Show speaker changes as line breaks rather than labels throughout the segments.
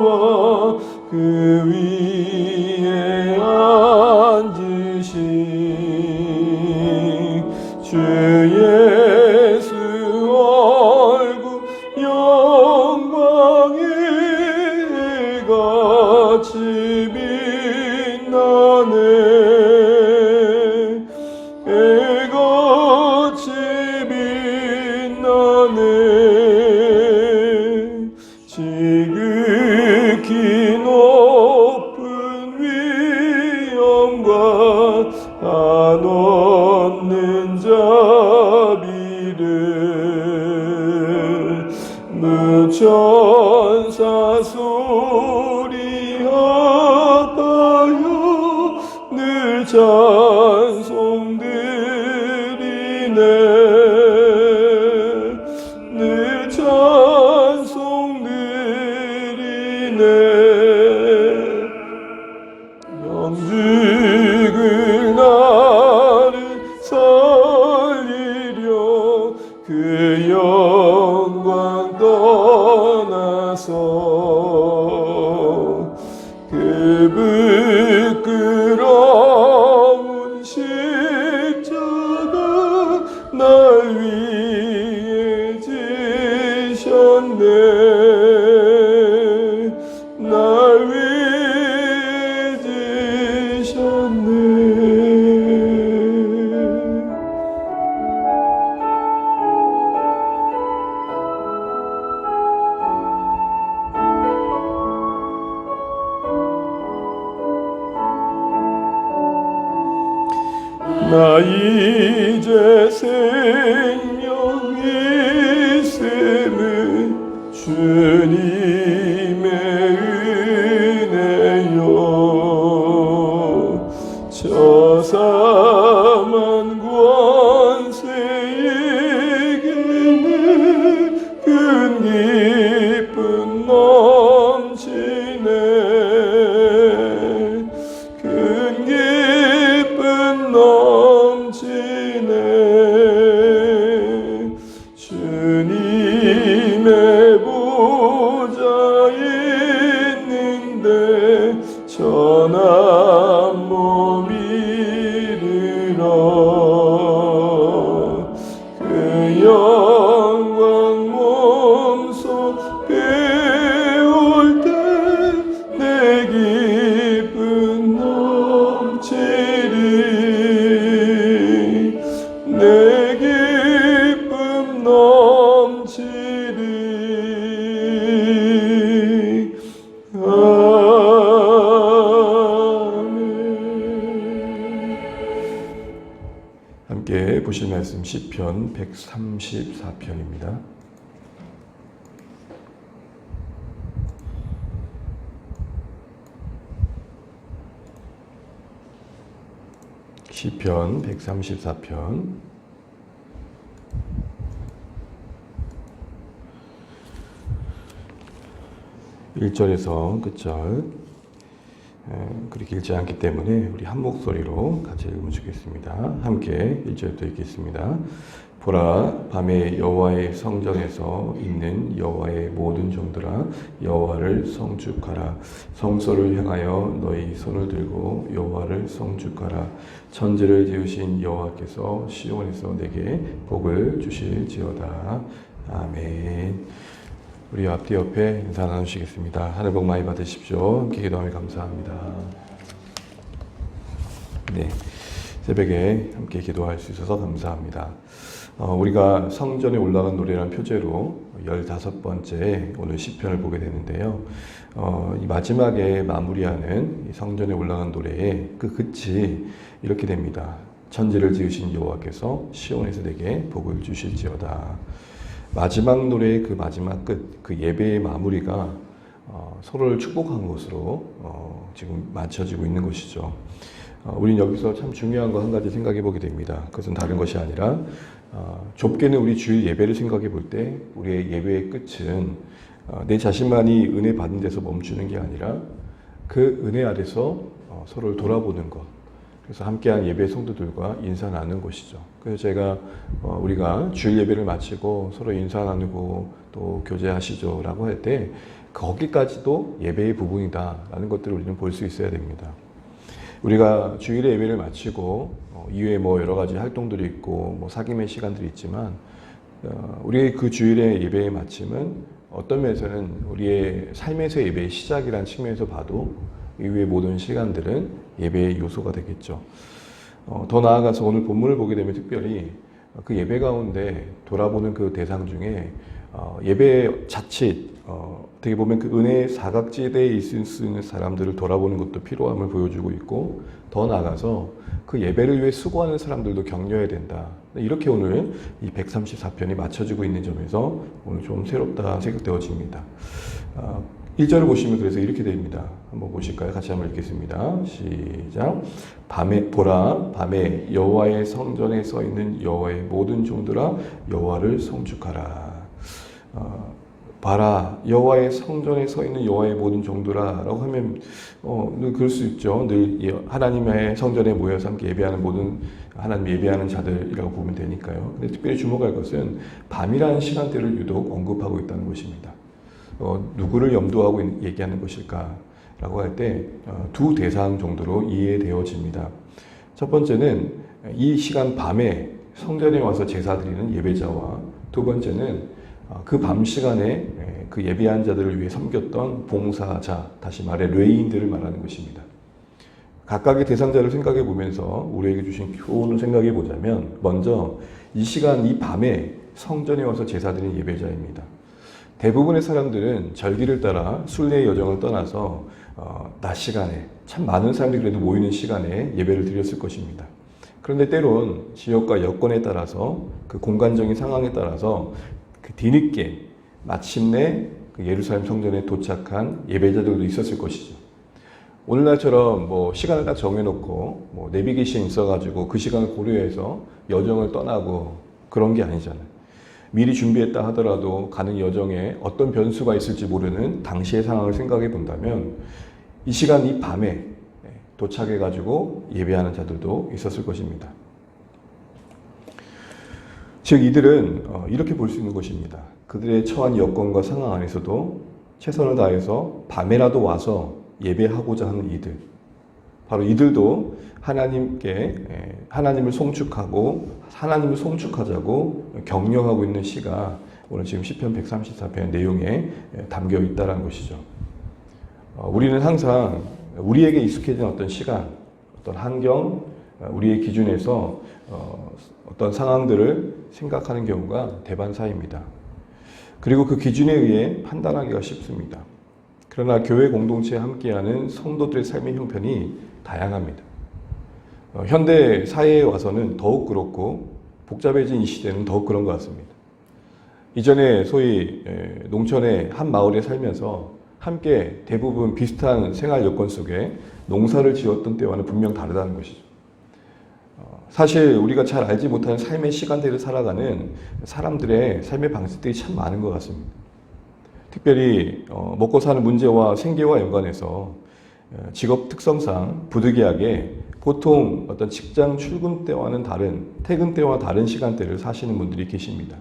영광과 그 위에 앉으신 주 예수 얼굴 영광이 같이 빛나네. 애같이 빛나네. 지극히 높은 위엄과 한없는 자비를 무천사 소리 합하여 늘 찬송드리네. 늘 찬송드리네. 영죽을 나를 살리려 그 영광 떠나서 그 부끄러운 십자가 날 위해 지셨네. 날 위해 지셨네. 나 이제 생명 있음은 주님의 은혜요. 저 사만 권세에게는 큰 기쁨 넘치네. 큰 기쁨 넘치네. 주님의 보좌 있는데 전한 몸 이르러 그 영광 몸소 배울 때 내 기쁨 넘치리. 내 기쁨 넘치리. 아멘. 함께 보실 말씀 시편 134편입니다. 시편 134편 1절에서 끝절 그리 길지 않기 때문에 우리 한 목소리로 같이 읽어주겠습니다. 함께 1절부터 읽겠습니다. 보라, 밤에 여호와의 성전에서 있는 여호와의 모든 종들아, 여호와를 성축하라. 성소를 향하여 너희 손을 들고 여호와를 성축하라. 천지를 지으신 여호와께서 시온에서 내게 복을 주실지어다. 아멘. 우리 앞뒤 옆에 인사 나누시겠습니다. 하늘 복 많이 받으십시오. 함께 기도하며 감사합니다. 네, 새벽에 함께 기도할 수 있어서 감사합니다. 우리가 성전에 올라간 노래라는 표제로 15번째 오늘 시편을 보게 되는데요. 이 마지막에 마무리하는 이 성전에 올라간 노래의 그 끝이 이렇게 됩니다. 천지를 지으신 여호와께서 시온에서 내게 복을 주실지어다. 마지막 노래의 그 마지막 끝, 그 예배의 마무리가 서로를 축복한 것으로 지금 맞춰지고 있는 것이죠. 우린 여기서 참 중요한 거 한 가지 생각해 보게 됩니다. 그것은 다른 것이 아니라 좁게는 우리 주일 예배를 생각해 볼 때 우리의 예배의 끝은 내 자신만이 은혜 받은 데서 멈추는 게 아니라 그 은혜 아래서 서로를 돌아보는 것. 그래서 함께한 예배 성도들과 인사 나누는 것이죠. 그래서 제가 우리가 주일 예배를 마치고 서로 인사 나누고 또 교제하시죠 라고 할 때 거기까지도 예배의 부분이다라는 것들을 우리는 볼 수 있어야 됩니다. 우리가 주일에 예배를 마치고 이후에 뭐 여러 가지 활동들이 있고 뭐 사귐의 시간들이 있지만 우리의 그 주일의 예배의 마침은 어떤 면에서는 우리의 삶에서 예배의 시작이라는 측면에서 봐도 이후의 모든 시간들은 예배의 요소가 되겠죠. 더 나아가서 오늘 본문을 보게 되면 특별히 그 예배 가운데 돌아보는 그 대상 중에 예배 자칫 어떻게 보면 그 은혜의 사각지대에 있을 수 있는 사람들을 돌아보는 것도 필요함을 보여주고 있고 더 나아가서 그 예배를 위해 수고하는 사람들도 격려해야 된다. 이렇게 오늘 이 134편이 맞춰지고 있는 점에서 오늘 좀 새롭다 생각되어집니다. 1절을 보시면 그래서 이렇게 됩니다. 한번 보실까요? 같이 한번 읽겠습니다. 시작. 보라 밤에 여호와의 성전에 서 있는 여호와의 모든 종들아 여호와를 송축하라. 봐라 여호와의 성전에 서 있는 여호와의 모든 종들아 라고 하면 늘 그럴 수 있죠. 늘 하나님의 성전에 모여서 함께 예배하는 모든 하나님 예배하는 자들이라고 보면 되니까요. 근데 특별히 주목할 것은 밤이라는 시간대를 유독 언급하고 있다는 것입니다. 누구를 염두하고 얘기하는 것일까 라고 할 때 두 대상 정도로 이해되어집니다. 첫 번째는 이 시간 밤에 성전에 와서 제사 드리는 예배자와 두 번째는 그 밤 시간에 그 예배한 자들을 위해 섬겼던 봉사자, 다시 말해 레위인들을 말하는 것입니다. 각각의 대상자를 생각해 보면서 우리에게 주신 교훈을 생각해 보자면 먼저 이 시간 이 밤에 성전에 와서 제사 드리는 예배자입니다. 대부분의 사람들은 절기를 따라 순례의 여정을 떠나서 낮 시간에 참 많은 사람들이 그래도 모이는 시간에 예배를 드렸을 것입니다. 그런데 때론 지역과 여건에 따라서 그 공간적인 상황에 따라서 그 뒤늦게 마침내 그 예루살렘 성전에 도착한 예배자들도 있었을 것이죠. 오늘날처럼 뭐 시간을 딱 정해놓고 뭐 내비게이션 있어가지고 그 시간을 고려해서 여정을 떠나고 그런 게 아니잖아요. 미리 준비했다 하더라도 가는 여정에 어떤 변수가 있을지 모르는 당시의 상황을 생각해 본다면 이 시간 이 밤에 도착해가지고 예배하는 자들도 있었을 것입니다. 즉 이들은 이렇게 볼 수 있는 것입니다. 그들의 처한 여건과 상황 안에서도 최선을 다해서 밤에라도 와서 예배하고자 하는 이들, 바로 이들도 하나님을 송축하고 하나님을 송축하자고 격려하고 있는 시가 오늘 지금 시편 134편 내용에 담겨 있다는 것이죠. 우리는 항상 우리에게 익숙해진 어떤 시간, 어떤 환경, 우리의 기준에서 어떤 상황들을 생각하는 경우가 대반사입니다. 그리고 그 기준에 의해 판단하기가 쉽습니다. 그러나 교회 공동체에 함께하는 성도들의 삶의 형편이 다양합니다. 현대 사회에 와서는 더욱 그렇고 복잡해진 이 시대는 더욱 그런 것 같습니다. 이전에 소위 농촌의 한 마을에 살면서 함께 대부분 비슷한 생활 여건 속에 농사를 지었던 때와는 분명 다르다는 것이죠. 사실 우리가 잘 알지 못하는 삶의 시간대를 살아가는 사람들의 삶의 방식들이 참 많은 것 같습니다. 특별히 먹고 사는 문제와 생계와 연관해서 직업 특성상 부득이하게 보통 어떤 직장 출근 때와는 다른, 퇴근 때와 다른 시간대를 사시는 분들이 계십니다.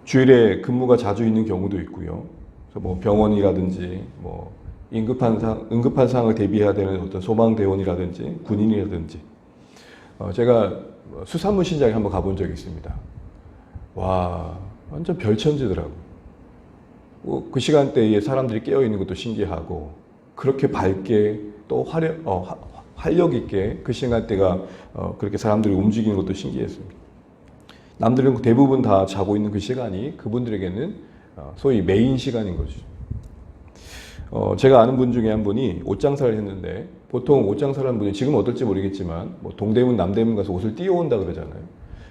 주일에 근무가 자주 있는 경우도 있고요. 그래서 뭐 병원이라든지 뭐 응급한 상황을 대비해야 되는 어떤 소방대원이라든지 군인이라든지 제가 수산물 신장에 한번 가본 적이 있습니다. 와, 완전 별천지더라고요. 그 시간대에 사람들이 깨어있는 것도 신기하고 그렇게 밝게 또 활력 있게 그 시간대가 그렇게 사람들이 움직이는 것도 신기했습니다. 남들은 대부분 다 자고 있는 그 시간이 그분들에게는 소위 메인 시간인 거죠. 제가 아는 분 중에 한 분이 옷장사를 했는데 보통 옷장사를 하는 분이 지금 어떨지 모르겠지만 뭐 동대문 남대문 가서 옷을 띄워온다 그러잖아요.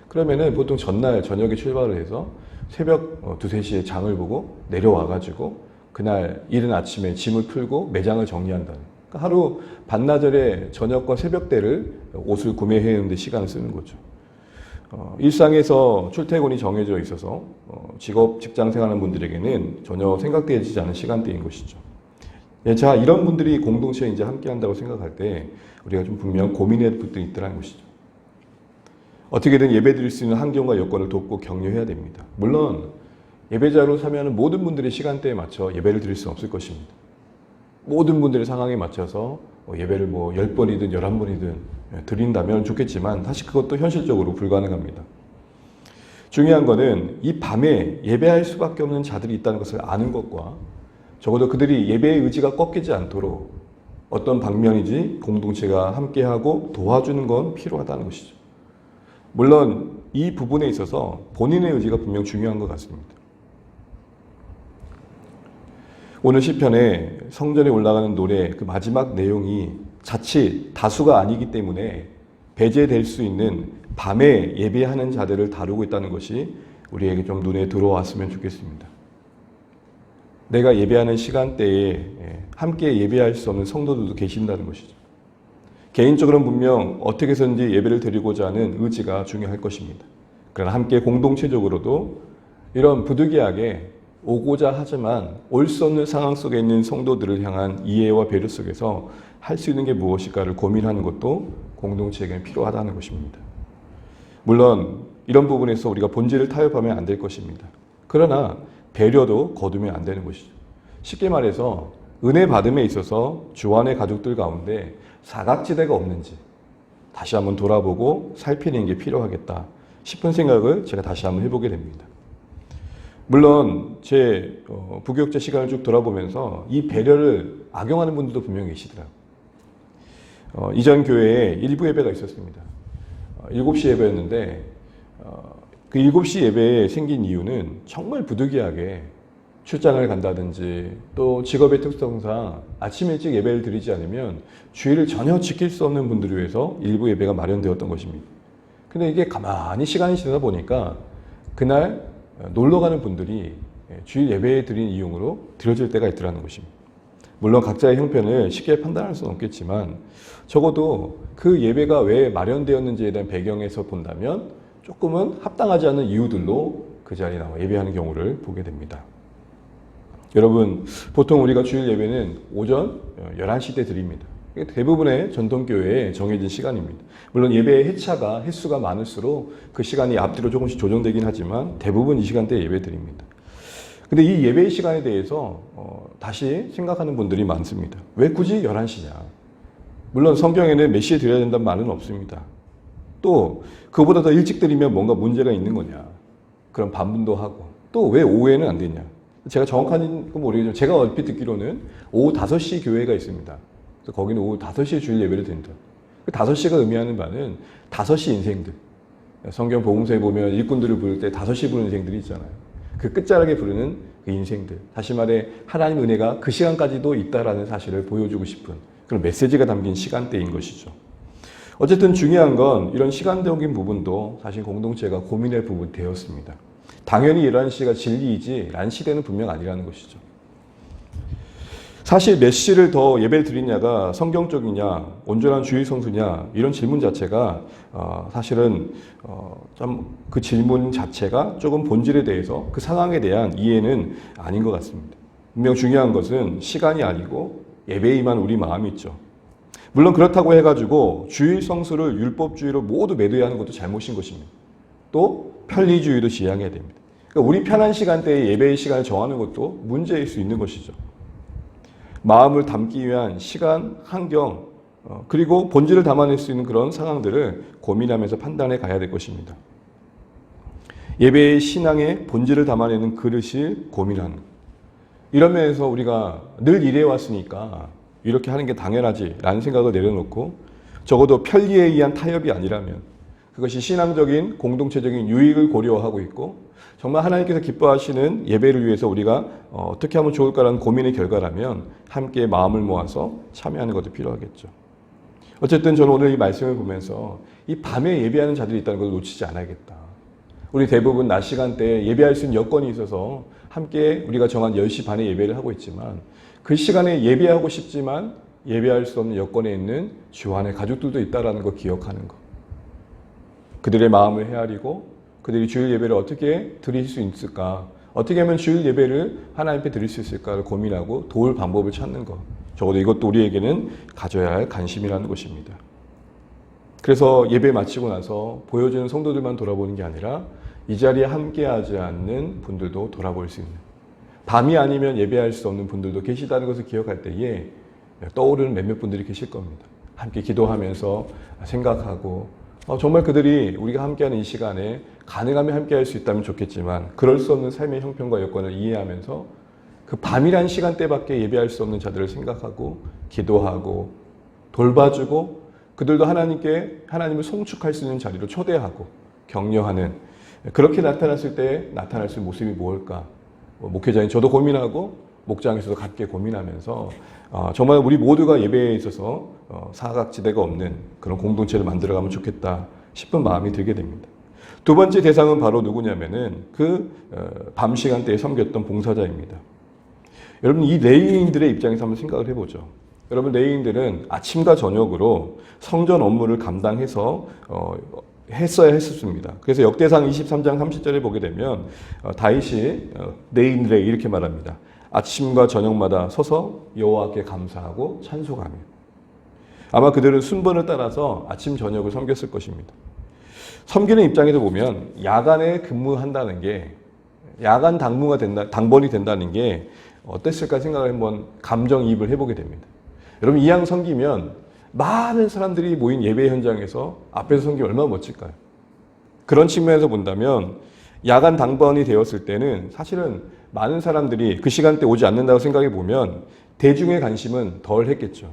그러면은 보통 전날 저녁에 출발을 해서 새벽 2, 3시에 장을 보고 내려와가지고 그날 이른 아침에 짐을 풀고 매장을 정리한다는. 그러니까 하루 반나절에 저녁과 새벽때를 옷을 구매해야 하는데 시간을 쓰는 거죠. 일상에서 출퇴근이 정해져 있어서 직장 생활하는 분들에게는 전혀 생각되지 않은 시간대인 것이죠. 자, 이런 분들이 공동체에 이제 함께 한다고 생각할 때 우리가 좀 분명 고민해야 될 것들이 있더라는 것이죠. 어떻게든 예배 드릴 수 있는 환경과 여건을 돕고 격려해야 됩니다. 물론 예배자로 서면 모든 분들의 시간대에 맞춰 예배를 드릴 수 없을 것입니다. 모든 분들의 상황에 맞춰서 예배를 10번이든 11번이든 드린다면 좋겠지만 사실 그것도 현실적으로 불가능합니다. 중요한 것은 이 밤에 예배할 수밖에 없는 자들이 있다는 것을 아는 것과 적어도 그들이 예배의 의지가 꺾이지 않도록 어떤 방면이지 공동체가 함께하고 도와주는 건 필요하다는 것이죠. 물론 이 부분에 있어서 본인의 의지가 분명 중요한 것 같습니다. 오늘 시편에 성전에 올라가는 노래 그 마지막 내용이 자칫 다수가 아니기 때문에 배제될 수 있는 밤에 예배하는 자들을 다루고 있다는 것이 우리에게 좀 눈에 들어왔으면 좋겠습니다. 내가 예배하는 시간대에 함께 예배할 수 없는 성도들도 계신다는 것이죠. 개인적으로는 분명 어떻게 해서든지 예배를 드리고자 하는 의지가 중요할 것입니다. 그러나 함께 공동체적으로도 이런 부득이하게 오고자 하지만 올 수 없는 상황 속에 있는 성도들을 향한 이해와 배려 속에서 할 수 있는 게 무엇일까를 고민하는 것도 공동체에게 필요하다는 것입니다. 물론 이런 부분에서 우리가 본질을 타협하면 안 될 것입니다. 그러나 배려도 거두면 안 되는 것이죠. 쉽게 말해서 은혜 받음에 있어서 주 안의 가족들 가운데 사각지대가 없는지 다시 한번 돌아보고 살피는 게 필요하겠다 싶은 생각을 제가 다시 한번 해보게 됩니다. 물론 제 부교육자 시간을 쭉 돌아보면서 이 배려를 악용하는 분들도 분명히 계시더라고요. 이전 교회에 일부 예배가 있었습니다. 7시 예배였는데 그 7시 예배에 생긴 이유는 정말 부득이하게 출장을 간다든지 또 직업의 특성상 아침 일찍 예배를 드리지 않으면 주일을 전혀 지킬 수 없는 분들을 위해서 일부 예배가 마련되었던 것입니다. 근데 이게 가만히 시간이 지나다 보니까 그날 놀러 가는 분들이 주일 예배에 드린 이용으로 드려질 때가 있더라는 것입니다. 물론 각자의 형편을 쉽게 판단할 수는 없겠지만 적어도 그 예배가 왜 마련되었는지에 대한 배경에서 본다면 조금은 합당하지 않은 이유들로 그 자리에 나와 예배하는 경우를 보게 됩니다. 여러분, 보통 우리가 주일 예배는 오전 11시 때 드립니다. 대부분의 전통교회에 정해진 시간입니다. 물론 예배의 횟차가 횟수가 많을수록 그 시간이 앞뒤로 조금씩 조정되긴 하지만 대부분 이 시간대에 예배 드립니다. 근데 이 예배의 시간에 대해서 다시 생각하는 분들이 많습니다. 왜 굳이 11시냐? 물론 성경에는 몇 시에 드려야 된다는 말은 없습니다. 또 그보다 더 일찍 드리면 뭔가 문제가 있는 거냐? 그런 반문도 하고 또 왜 오후에는 안 되냐? 제가 정확한 건 모르겠지만 제가 얼핏 듣기로는 오후 5시 교회가 있습니다. 그래서 거기는 오후 5시에 주일 예배를 드린다. 그 5시가 의미하는 바는 5시 인생들. 성경 복음서에 보면 일꾼들을 부를 때 5시 부르는 인생들이 있잖아요. 그 끝자락에 부르는 그 인생들. 다시 말해 하나님 은혜가 그 시간까지도 있다라는 사실을 보여주고 싶은 그런 메시지가 담긴 시간대인 것이죠. 어쨌든 중요한 건 이런 시간적인 부분도 사실 공동체가 고민할 부분이 되었습니다. 당연히 11시가 진리이지 라는 시대는 분명 아니라는 것이죠. 사실 몇 시를 더 예배를 드리냐가 성경적이냐 온전한 주일 성수냐 이런 질문 자체가 사실은 좀 그 질문 자체가 조금 본질에 대해서 그 상황에 대한 이해는 아닌 것 같습니다. 분명 중요한 것은 시간이 아니고 예배에 임한 우리 마음이 있죠. 물론 그렇다고 해가지고 주일 성수를 율법주의로 모두 매도해야 하는 것도 잘못인 것입니다. 또 편리주의도 지향해야 됩니다. 그러니까 우리 편한 시간대에 예배의 시간을 정하는 것도 문제일 수 있는 것이죠. 마음을 담기 위한 시간, 환경, 그리고 본질을 담아낼 수 있는 그런 상황들을 고민하면서 판단해 가야 될 것입니다. 예배의 신앙의 본질을 담아내는 그릇을 고민하는 것. 이런 면에서 우리가 늘 이래 왔으니까 이렇게 하는 게 당연하지라는 생각을 내려놓고 적어도 편리에 의한 타협이 아니라면 그것이 신앙적인 공동체적인 유익을 고려하고 있고 정말 하나님께서 기뻐하시는 예배를 위해서 우리가 어떻게 하면 좋을까라는 고민의 결과라면 함께 마음을 모아서 참여하는 것도 필요하겠죠. 어쨌든 저는 오늘 이 말씀을 보면서 이 밤에 예배하는 자들이 있다는 것을 놓치지 않아야겠다. 우리 대부분 낮 시간대에 예배할 수 있는 여건이 있어서 함께 우리가 정한 10시 반에 예배를 하고 있지만 그 시간에 예배하고 싶지만 예배할 수 없는 여건에 있는 주 안의 가족들도 있다는 거 기억하는 것. 그들의 마음을 헤아리고 그들이 주일 예배를 어떻게 드릴 수 있을까? 어떻게 하면 주일 예배를 하나님 앞에 드릴 수 있을까를 고민하고 도울 방법을 찾는 것. 적어도 이것도 우리에게는 가져야 할 관심이라는 것입니다. 그래서 예배 마치고 나서 보여주는 성도들만 돌아보는 게 아니라 이 자리에 함께하지 않는 분들도 돌아볼 수 있는, 밤이 아니면 예배할 수 없는 분들도 계시다는 것을 기억할 때에 떠오르는 몇몇 분들이 계실 겁니다. 함께 기도하면서 생각하고 정말 그들이 우리가 함께하는 이 시간에 가능하면 함께할 수 있다면 좋겠지만 그럴 수 없는 삶의 형편과 여건을 이해하면서 그 밤이란 시간대밖에 예배할 수 없는 자들을 생각하고 기도하고 돌봐주고 그들도 하나님을 송축할 수 있는 자리로 초대하고 격려하는, 그렇게 나타났을 때 나타날 수 있는 모습이 무엇일까? 목회자인 저도 고민하고 목장에서도 같이 고민하면서 정말 우리 모두가 예배에 있어서 사각지대가 없는 그런 공동체를 만들어가면 좋겠다 싶은 마음이 들게 됩니다. 두 번째 대상은 바로 누구냐면은 밤 시간대에 섬겼던 봉사자입니다. 여러분, 이 레위인들의 입장에서 한번 생각을 해보죠. 여러분, 레위인들은 아침과 저녁으로 성전 업무를 감당해서 했어야 했었습니다. 그래서 역대상 23장 30절에 보게 되면 다윗이 레위인들에게 이렇게 말합니다. 아침과 저녁마다 서서 여호와께 감사하고 찬송하며. 아마 그들은 순번을 따라서 아침 저녁을 섬겼을 것입니다. 섬기는 입장에서 보면 야간에 근무한다는 게, 야간 당번이 된다는 게 어땠을까 생각을 한번 감정이입을 해보게 됩니다. 여러분, 이왕 섬기면 많은 사람들이 모인 예배 현장에서 앞에서 섬기면 얼마나 멋질까요? 그런 측면에서 본다면 야간 당번이 되었을 때는 사실은 많은 사람들이 그 시간대 오지 않는다고 생각해 보면 대중의 관심은 덜 했겠죠.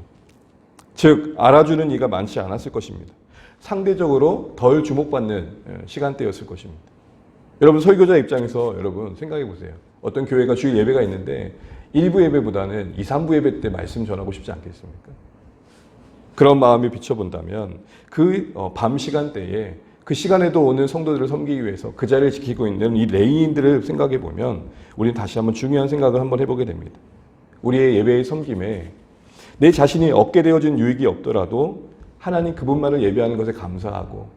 즉 알아주는 이가 많지 않았을 것입니다. 상대적으로 덜 주목받는 시간대였을 것입니다. 여러분, 설교자 입장에서 여러분 생각해 보세요. 어떤 교회가 주일 예배가 있는데 1부 예배보다는 2, 3부 예배 때 말씀 전하고 싶지 않겠습니까? 그런 마음을 비춰본다면 밤 시간대에 그 시간에도 오는 성도들을 섬기기 위해서 그 자리를 지키고 있는 이 레위인들을 생각해 보면 우리는 다시 한번 중요한 생각을 한번 해보게 됩니다. 우리의 예배의 섬김에 내 자신이 얻게 되어진 유익이 없더라도 하나님 그분만을 예배하는 것에 감사하고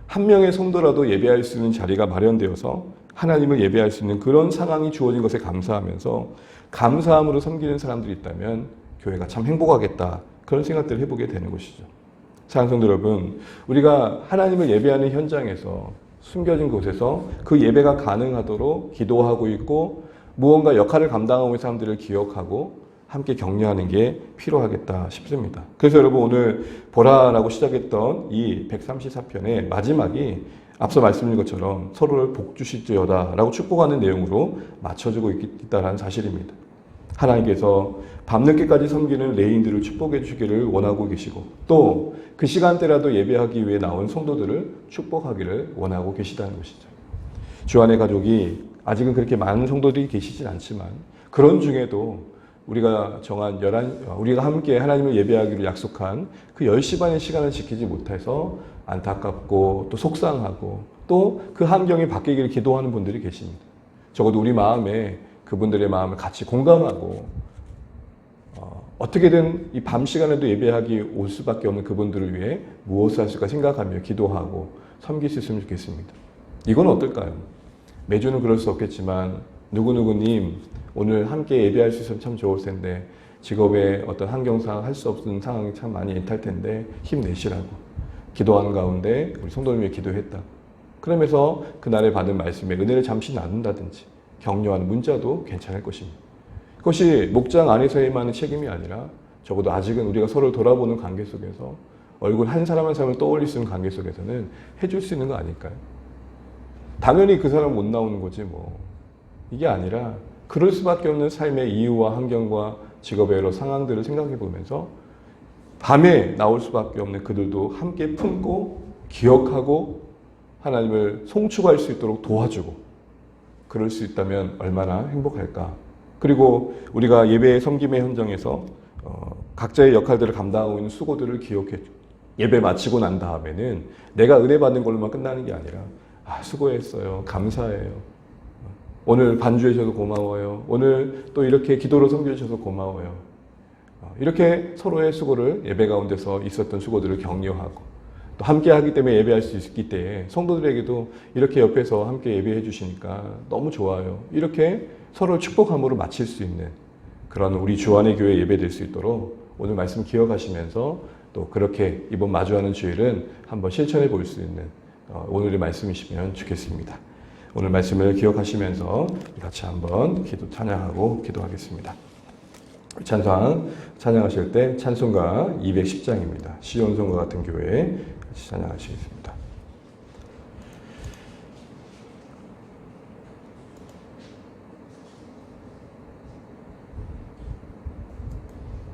한 명의 성도라도 예배할 수 있는 자리가 마련되어서 하나님을 예배할 수 있는 그런 상황이 주어진 것에 감사하면서 감사함으로 섬기는 사람들이 있다면 교회가 참 행복하겠다, 그런 생각들을 해보게 되는 것이죠. 사랑하는 성도 여러분, 우리가 하나님을 예배하는 현장에서 숨겨진 곳에서 그 예배가 가능하도록 기도하고 있고 무언가 역할을 감당하고 있는 사람들을 기억하고 함께 격려하는 게 필요하겠다 싶습니다. 그래서 여러분, 오늘 보라라고 시작했던 이 134편의 마지막이 앞서 말씀드린 것처럼 서로를 복주실지어다 라고 축복하는 내용으로 맞춰지고 있다는 사실입니다. 하나님께서 밤늦게까지 섬기는 레위인들을 축복해 주시기를 원하고 계시고 또 그 시간대라도 예배하기 위해 나온 성도들을 축복하기를 원하고 계시다는 것이죠. 주안의 가족이 아직은 그렇게 많은 성도들이 계시진 않지만 그런 중에도 우리가 정한 우리가 함께 하나님을 예배하기로 약속한 그 10시 반의 시간을 지키지 못해서 안타깝고 또 속상하고 또 그 환경이 바뀌기를 기도하는 분들이 계십니다. 적어도 우리 마음에 그분들의 마음을 같이 공감하고 어떻게든 이 밤 시간에도 예배하기 올 수밖에 없는 그분들을 위해 무엇을 할 수 있을까 생각하며 기도하고 섬길 수 있으면 좋겠습니다. 이건 어떨까요? 매주는 그럴 수 없겠지만 누구누구님 오늘 함께 예배할 수 있으면 참 좋을 텐데 직업의 어떤 환경상 할 수 없는 상황이 참 많이 애탈 텐데 힘내시라고 기도하는 가운데 우리 성도님 위해 기도했다. 그러면서 그날에 받은 말씀에 은혜를 잠시 나눈다든지 격려하는 문자도 괜찮을 것입니다. 그것이 목장 안에서의만의 책임이 아니라 적어도 아직은 우리가 서로를 돌아보는 관계 속에서 얼굴 한 사람 한 사람을 떠올릴 수 있는 관계 속에서는 해줄 수 있는 거 아닐까요? 당연히 그 사람 못 나오는 거지 뭐. 이게 아니라 그럴 수밖에 없는 삶의 이유와 환경과 직업의 여러 상황들을 생각해 보면서 밤에 나올 수밖에 없는 그들도 함께 품고 기억하고 하나님을 송축할 수 있도록 도와주고 그럴 수 있다면 얼마나 행복할까. 그리고 우리가 예배의 섬김의 현장에서 각자의 역할들을 감당하고 있는 수고들을 기억해 예배 마치고 난 다음에는 내가 은혜 받는 걸로만 끝나는 게 아니라 수고했어요. 감사해요. 오늘 반주해 주셔서 고마워요. 오늘 또 이렇게 기도로 섬겨 주셔서 고마워요. 이렇게 서로의 수고를 예배 가운데서 있었던 수고들을 격려하고 또 함께 하기 때문에 예배할 수 있기 때문에 성도들에게도 이렇게 옆에서 함께 예배해 주시니까 너무 좋아요. 이렇게 서로를 축복함으로 마칠 수 있는 그런 우리 주안의 교회 예배 될 수 있도록 오늘 말씀 기억하시면서 또 그렇게 이번 마주하는 주일은 한번 실천해 볼 수 있는 오늘의 말씀이시면 좋겠습니다. 오늘 말씀을 기억하시면서 같이 한번 찬양하고 기도하겠습니다. 찬양하실 때 찬송가 210장입니다. 시온성과 같은 교회 같이 찬양하시겠습니다.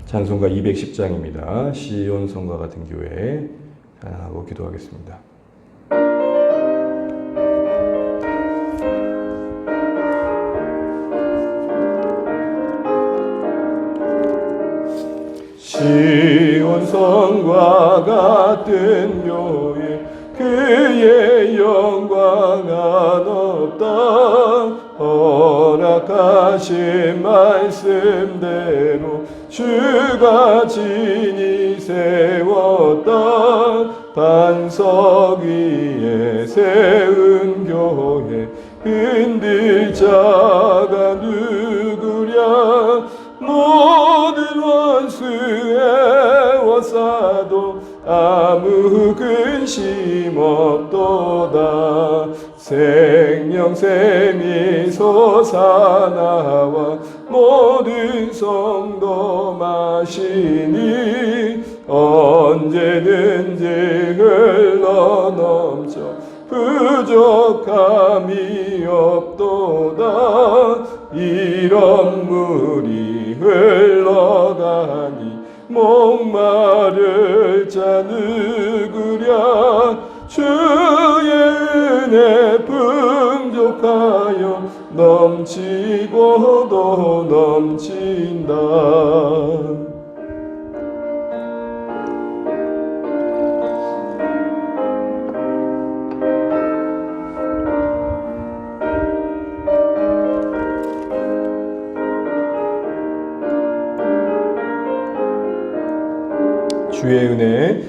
찬송가 210장입니다. 시온성과 같은 교회 찬양하고 기도하겠습니다. 시온성과 같은 교회 그의 영광은 없다. 허락하신 말씀대로 주가 진히 세웠다. 반석 위에 세운 교회 흔들 자가 누구랴. 모든 원수 애워싸도 아무 근심 없도다. 생명샘이 솟아나와 모든 성도 마시니 언제든지 흘러넘쳐 부족함이 없도다. 이런 물이 흘러가니 목마를 자 누구랴. 주의 은혜 풍족하여 넘치고도 넘친다.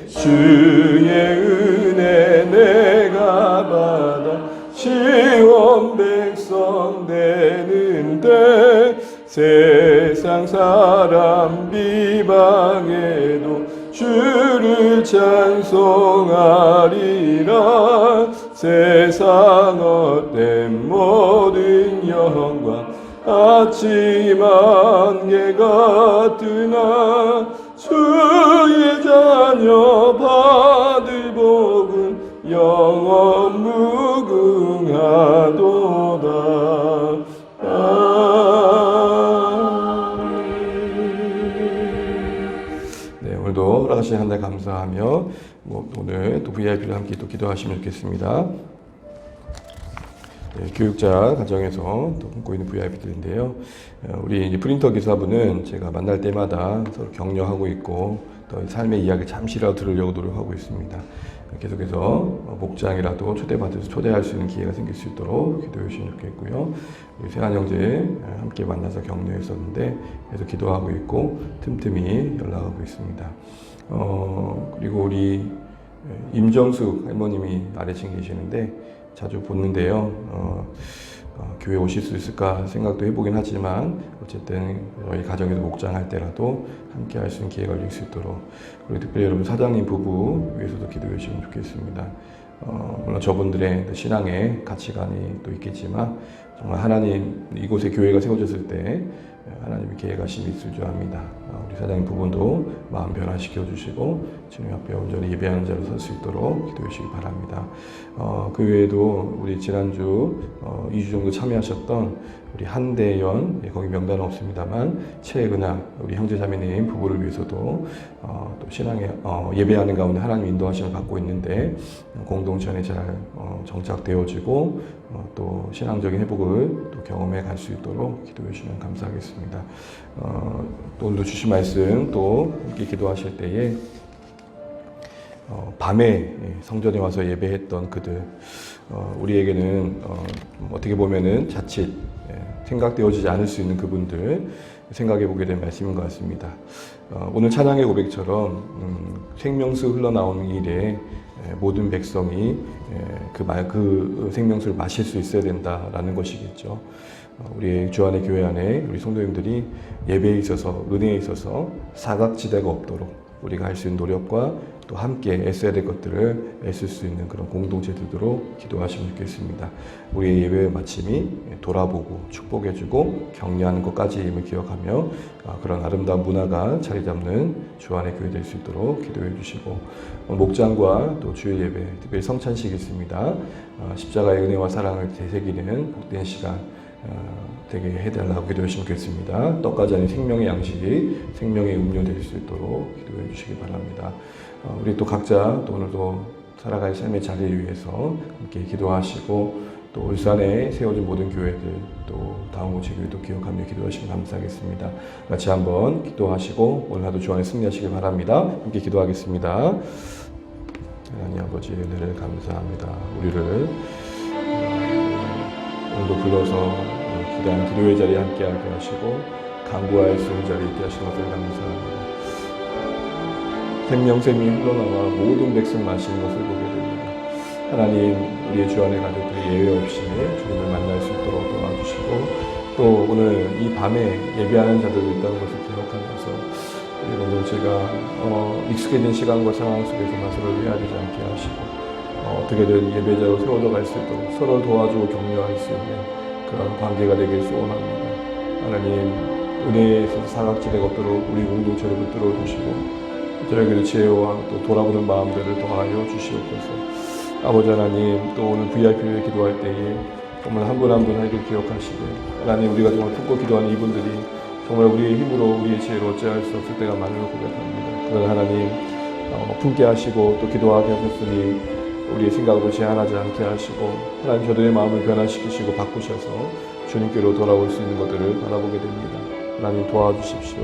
주의 은혜 내가 받아 시온 백성 되는데 세상 사람 비방해도 주를 찬송하리라. 세상 헛된 모든 영광 아침 안개 같으나 주의 자녀 받을 복은 영원 무궁하도다. 네, 오늘도 허락하신 한 달 감사하며 오늘 또 VIP를 함께 또 기도하시면 좋겠습니다. 네, 교육자 가정에서 또 꿈꾸고 있는 VIP들인데요. 우리 이제 프린터 기사분은 제가 만날 때마다 서로 격려하고 있고 또 삶의 이야기 잠시라도 들으려고 노력하고 있습니다. 계속해서 목장이라도 초대받아서 초대할 수 있는 기회가 생길 수 있도록 기도해 주시면 좋겠고요. 우리 세한 형제 함께 만나서 격려했었는데 계속 기도하고 있고 틈틈이 연락하고 있습니다. 그리고 우리 임정숙 할머님이 아래층에 계시는데 자주 보는데요. 교회 오실 수 있을까 생각도 해보긴 하지만 어쨌든 저희 가정에서 목장할 때라도 함께 할 수 있는 기회가 열릴 수 있도록, 그리고 특별히 여러분 사장님 부부 위해서도 기도해 주시면 좋겠습니다. 물론 저분들의 신앙의 가치관이 또 있겠지만 정말 하나님 이곳에 교회가 세워졌을 때 하나님의 계획하심이 있을 줄 압니다. 우리 사장님 부분도 마음 변화시켜 주시고 주님 앞에 온전히 예배하는 자로 설 수 있도록 기도해 주시기 바랍니다. 그 외에도 우리 지난주 2주 정도 참여하셨던 우리 한대연, 거기 명단은 없습니다만 최은아 우리 형제자매님 부부를 위해서도 또 신앙에 예배하는 가운데 하나님 인도하심을 받고 있는데 공동체 안에 잘 정착되어지고 또 신앙적인 회복을 또 경험해 갈 수 있도록 기도해 주시면 감사하겠습니다. 또 오늘도 주신 말씀 또 함께 기도하실 때에 밤에 성전에 와서 예배했던 그들, 우리에게는 어떻게 보면은 자칫 생각되어지지 않을 수 있는 그분들 생각해 보게 된 말씀인 것 같습니다. 오늘 찬양의 고백처럼 생명수 흘러나오는 일에 모든 백성이 그 생명수를 마실 수 있어야 된다라는 것이겠죠. 우리 주 안의 교회 안에 우리 성도님들이 예배에 있어서 은혜에 있어서 사각지대가 없도록 우리가 할 수 있는 노력과 또 함께 애써야 될 것들을 애쓸 수 있는 그런 공동체 되도록 기도하시면 좋겠습니다. 우리의 예배 마침이 돌아보고 축복해주고 격려하는 것까지임을 기억하며 그런 아름다운 문화가 자리 잡는 주안의 교회 될 수 있도록 기도해 주시고, 목장과 또 주일 예배, 특별히 성찬식이 있습니다. 십자가의 은혜와 사랑을 되새기는 복된 시간 되게 해달라고 기도하시면 좋겠습니다. 떡과 잔이 생명의 양식이 생명의 음료 될 수 있도록 기도해 주시기 바랍니다. 우리 또 각자 또 오늘도 살아갈 삶의 자리를 위해서 함께 기도하시고, 또 울산에 세워진 모든 교회들, 또 다음오치 교회도 기억하며 기도하시면 감사하겠습니다. 같이 한번 기도하시고 오늘 하루 주 안에 승리하시길 바랍니다. 함께 기도하겠습니다. 하나님 아버지의 은혜를 감사합니다. 우리를 오늘도 불러서 기도한 기도의 자리에 함께하게 하시고 간구할 수 있는 자리에 있게 하신 것을 감사합니다. 생명샘이 흘러나와 모든 백성 마시는 것을 보게 됩니다. 하나님, 우리의 주 안의 가족들이 예외 없이 주님을 만날 수 있도록 도와주시고, 또 오늘 이 밤에 예배하는 자들도 있다는 것을 기억하면서 우리 공동체가 익숙해진 시간과 상황 속에서만 서로를 헤아리지 않게 하시고, 어떻게든 예배자로 세워져 갈 수 있도록 서로 도와주고 격려할 수 있는 그런 관계가 되길 소원합니다. 하나님, 은혜에 있어서 사각지대가 없도록 우리 공동체를 붙들어 주시고, 저에게도 지혜와 또 돌아보는 마음들을 더하여 주시옵소서. 아버지 하나님, 또 오늘 VIP를 기도할 때에 정말 한 분 한 분 하나님을 기억하시고, 하나님, 우리가 정말 품고 기도하는 이분들이 정말 우리의 힘으로 우리의 지혜로 어찌할 수 없을 때가 많음을 고백합니다. 그러나 하나님, 품게 하시고 또 기도하게 하셨으니 우리의 생각으로 제한하지 않게 하시고, 하나님 저들의 마음을 변화시키시고 바꾸셔서 주님께로 돌아올 수 있는 것들을 바라보게 됩니다. 하나님 도와주십시오.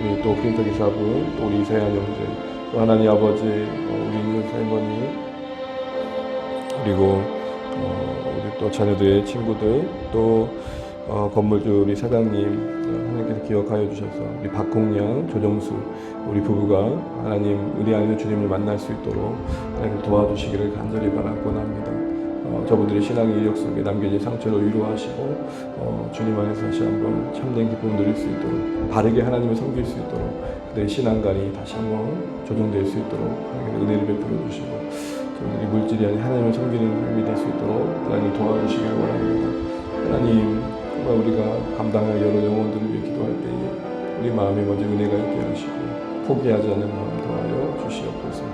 우리 또 크리스토 기사분, 또 우리 이세한 형제, 또 하나님 아버지, 우리 인근 사모님, 그리고 우리 또 자녀들의 친구들, 또 건물주 우리 사장님, 하나님께서 기억하여 주셔서 우리 박홍양, 조정수 우리 부부가 하나님 은혜 안에서 주님을 만날 수 있도록 하나님 도와주시기를 간절히 바라곤합니다. 저분들의 신앙의 이력 속에 남겨진 상처를 위로하시고 주님 안에서 다시 한번 참된 기쁨을 누릴 수 있도록, 바르게 하나님을 섬길 수 있도록 그들의 신앙관이 다시 한번 조정될 수 있도록 하나님의 은혜를 베풀어 주시고, 저희들이 물질이 아닌 하나님을 섬기는 삶이 될 수 있도록 하나님 도와주시기를 원합니다. 하나님, 정말 우리가 감당할 여러 영혼들을 위해 기도할 때에 우리 마음에 먼저 은혜가 있게 하시고 포기하지 않는 마음 더하여 주시옵소서.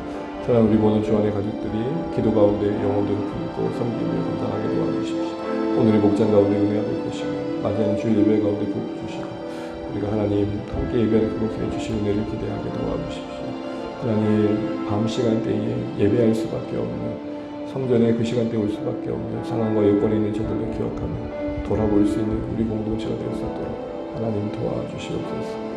사랑 우리 모든 주 안의 가족들이 기도 가운데 영혼들을 품고 섬기며 감당하게 도와주십시오. 오늘의 목장 가운데 은혜가 될 것이고 맞이하는 주일 예배 가운데 복 주시고, 우리가 하나님 함께 예배하는 그곳에 주신 은혜를 기대하게 도와주십시오. 하나님, 밤 시간대에 예배할 수밖에 없는, 성전에 그 시간대에 올 수밖에 없는 상황과 여건에 있는 저들을 기억하며 돌아볼 수 있는 우리 공동체가 될 수 있도록 하나님 도와주시옵소서.